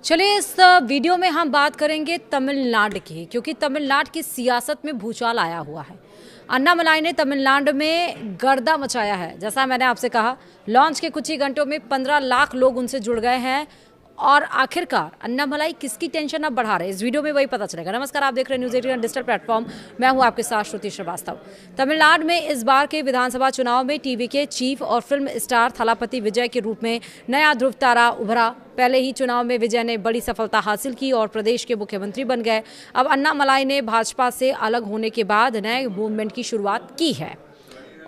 चलिए इस वीडियो में हम बात करेंगे तमिलनाडु की, क्योंकि तमिलनाडु की सियासत में भूचाल आया हुआ है। अन्नामलाई ने तमिलनाडु में गर्दा मचाया है। जैसा मैंने आपसे कहा, लॉन्च के कुछ ही घंटों में 15 लाख लोग उनसे जुड़ गए हैं। और आखिरकार अन्नामलाई किसकी टेंशन अब बढ़ा रहे हैं, इस वीडियो में वही पता चलेगा। नमस्कार, आप देख रहे हैं न्यूज़ 18 डिजिटल प्लेटफॉर्म। मैं हूं आपके साथ श्रुति श्रीवास्तव। तमिलनाडु में इस बार के विधानसभा चुनाव में टीवी के चीफ और फिल्म स्टार थलापति विजय के रूप में नया ध्रुव तारा उभरा। पहले ही चुनाव में विजय ने बड़ी सफलता हासिल की और प्रदेश के मुख्यमंत्री बन गए। अब अन्नामलाई ने भाजपा से अलग होने के बाद नए मूवमेंट की शुरुआत की है।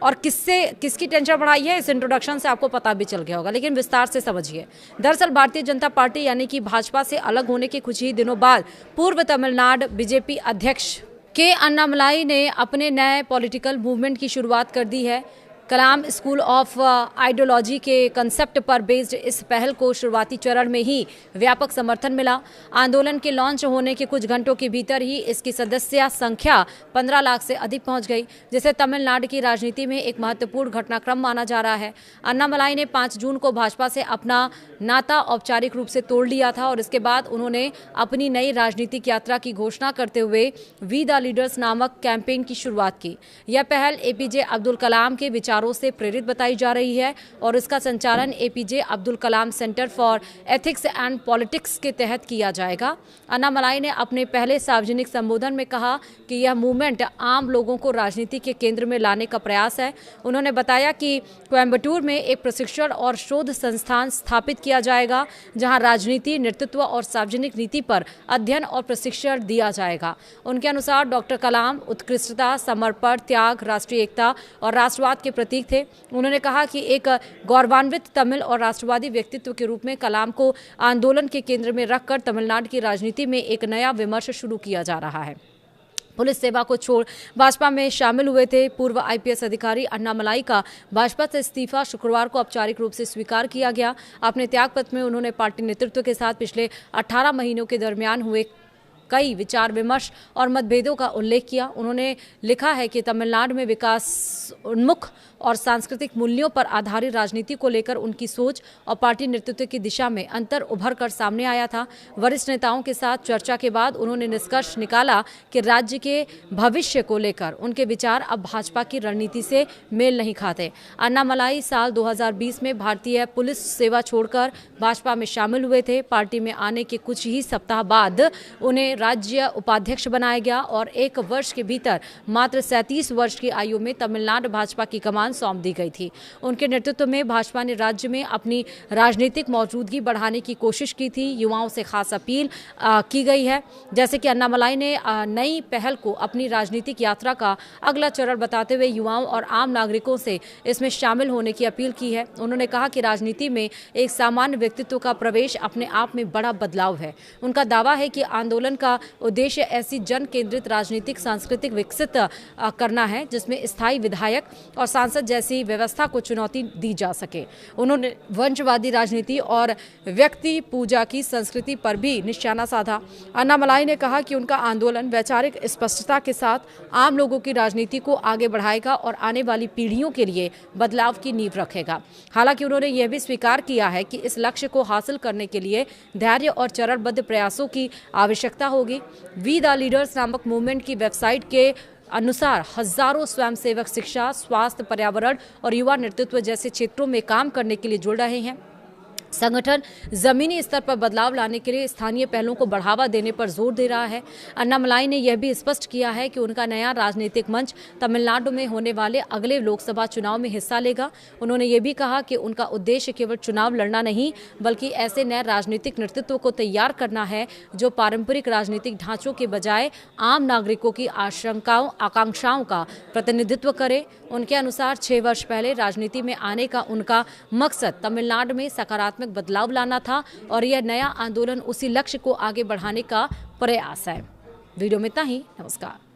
और किसकी टेंशन बढ़ाई है, इस इंट्रोडक्शन से आपको पता भी चल गया होगा, लेकिन विस्तार से समझिए। दरअसल भारतीय जनता पार्टी यानी कि भाजपा से अलग होने के कुछ ही दिनों बाद पूर्व तमिलनाडु बीजेपी अध्यक्ष के अन्नामलाई ने अपने नए पॉलिटिकल मूवमेंट की शुरुआत कर दी है। कलाम स्कूल ऑफ आइडियोलॉजी के कंसेप्ट पर बेस्ड इस पहल को शुरुआती चरण में ही व्यापक समर्थन मिला। आंदोलन के लॉन्च होने के कुछ घंटों के भीतर ही इसकी सदस्य संख्या 15 लाख से अधिक पहुंच गई, जिसे तमिलनाडु की राजनीति में एक महत्वपूर्ण घटनाक्रम माना जा रहा है। अन्नामलाई ने 5 जून को भाजपा से अपना नाता औपचारिक रूप से तोड़ लिया था और इसके बाद उन्होंने अपनी नई राजनीतिक यात्रा की घोषणा करते हुए वी द लीडर्स नामक कैंपेन की शुरुआत की। यह पहल एपीजे अब्दुल कलाम के विचारों से प्रेरित बताई जा रही है और इसका संचालन APJ Abdul Kalam centre for ethics and politics के तहत किया जाएगा। अन्नामलाई ने अपने पहले सार्वजनिक संबोधन में कहा कि यह मूवमेंट आम लोगों को राजनीति के केंद्र में लाने का प्रयास है। उन्होंने बताया कि कोयम्बटूर में एक प्रशिक्षण और शोध संस्थान स्थापित किया जाएगा, जहां राजनीति, नेतृत्व और सार्वजनिक नीति पर अध्ययन और प्रशिक्षण दिया जाएगा। उनके अनुसार डॉक्टर कलाम उत्कृष्टता, समर्पण, त्याग, राष्ट्रीय एकता और राष्ट्रवाद के प्रतीक थे। उन्होंने कहा कि एक गौरवान्वित तमिल और राष्ट्रवादी व्यक्तित्व के रूप में कलाम को आंदोलन के केंद्र में रखकर तमिलनाडु की राजनीति में एक नया विमर्श शुरू किया जा रहा है। पुलिस सेवा को छोड़ भाजपा में शामिल हुए थे पूर्व आईपीएस अधिकारी अन्नामलाई का भाजपा से इस्तीफा शुक्रवार को औपचारिक रूप से स्वीकार किया गया। अपने त्यागपत्र में उन्होंने पार्टी नेतृत्व के साथ पिछले 18 महीनों के दरमियान हुए कई विचार विमर्श और मतभेदों का उल्लेख किया। उन्होंने लिखा है कि तमिलनाडु में विकास उन्मुख और सांस्कृतिक मूल्यों पर आधारित राजनीति को लेकर उनकी सोच और पार्टी नेतृत्व की दिशा में अंतर उभर कर सामने आया था। वरिष्ठ नेताओं के साथ चर्चा के बाद उन्होंने निष्कर्ष निकाला कि राज्य के भविष्य को लेकर उनके विचार अब भाजपा की रणनीति से मेल नहीं खाते। अन्नामलाई साल 2020 में भारतीय पुलिस सेवा छोड़कर भाजपा में शामिल हुए थे। पार्टी में आने के कुछ ही सप्ताह बाद उन्हें राज्य उपाध्यक्ष बनाया गया और 1 वर्ष के भीतर मात्र 37 वर्ष की आयु में तमिलनाडु भाजपा की कमान सौंप दी गई थी। उनके नेतृत्व में भाजपा ने राज्य में अपनी राजनीतिक मौजूदगी बढ़ाने की कोशिश की थी। युवाओं से खास अपील की गई है, जैसे कि अन्नामलाई ने नई पहल को अपनी राजनीतिक यात्रा का अगला चरण बताते हुए युवाओं और आम नागरिकों से इसमें शामिल होने की अपील की है। उन्होंने कहा कि राजनीति में एक सामान्य व्यक्तित्व का प्रवेश अपने आप में बड़ा बदलाव है। उनका दावा है कि आंदोलन का उद्देश्य ऐसी जन केंद्रित राजनीतिक सांस्कृतिक विकसित करना है जिसमें स्थायी विधायक और सांसद जैसी व्यवस्था को चुनौती दी जा सके। उन्होंने वंशवादी राजनीति और व्यक्ति पूजा की संस्कृति पर भी निशाना साधा। अन्नामलाई ने कहा कि उनका आंदोलन वैचारिक स्पष्टता के साथ आम लोगों की राजनीति को आगे बढ़ाएगा और आने वाली पीढ़ियों के लिए बदलाव की नींव रखेगा। हालांकि उन्होंने यह भी स्वीकार किया है कि इस लक्ष्य को हासिल करने के लिए धैर्य और चरणबद्ध प्रयासों की आवश्यकता होगी। वी द लीडर्स नामक मूवमेंट की वेबसाइट के अनुसार हजारों स्वयंसेवक शिक्षा, स्वास्थ्य, पर्यावरण और युवा नेतृत्व जैसे क्षेत्रों में काम करने के लिए जुड़ रहे हैं। संगठन जमीनी स्तर पर बदलाव लाने के लिए स्थानीय पहलों को बढ़ावा देने पर जोर दे रहा है। अन्नामलाई ने यह भी स्पष्ट किया है कि उनका नया राजनीतिक मंच तमिलनाडु में होने वाले अगले लोकसभा चुनाव में हिस्सा लेगा। उन्होंने ये भी कहा कि उनका उद्देश्य केवल चुनाव लड़ना नहीं, बल्कि ऐसे नए राजनीतिक नेतृत्व को तैयार करना है जो पारंपरिक राजनीतिक ढांचों के बजाय आम नागरिकों की आकांक्षाओं का प्रतिनिधित्व करे। उनके अनुसार 6 वर्ष पहले राजनीति में आने का उनका मकसद तमिलनाडु में सकारात्मक बदलाव लाना था और यह नया आंदोलन उसी लक्ष्य को आगे बढ़ाने का प्रयास है। वीडियो में इतना ही। नमस्कार।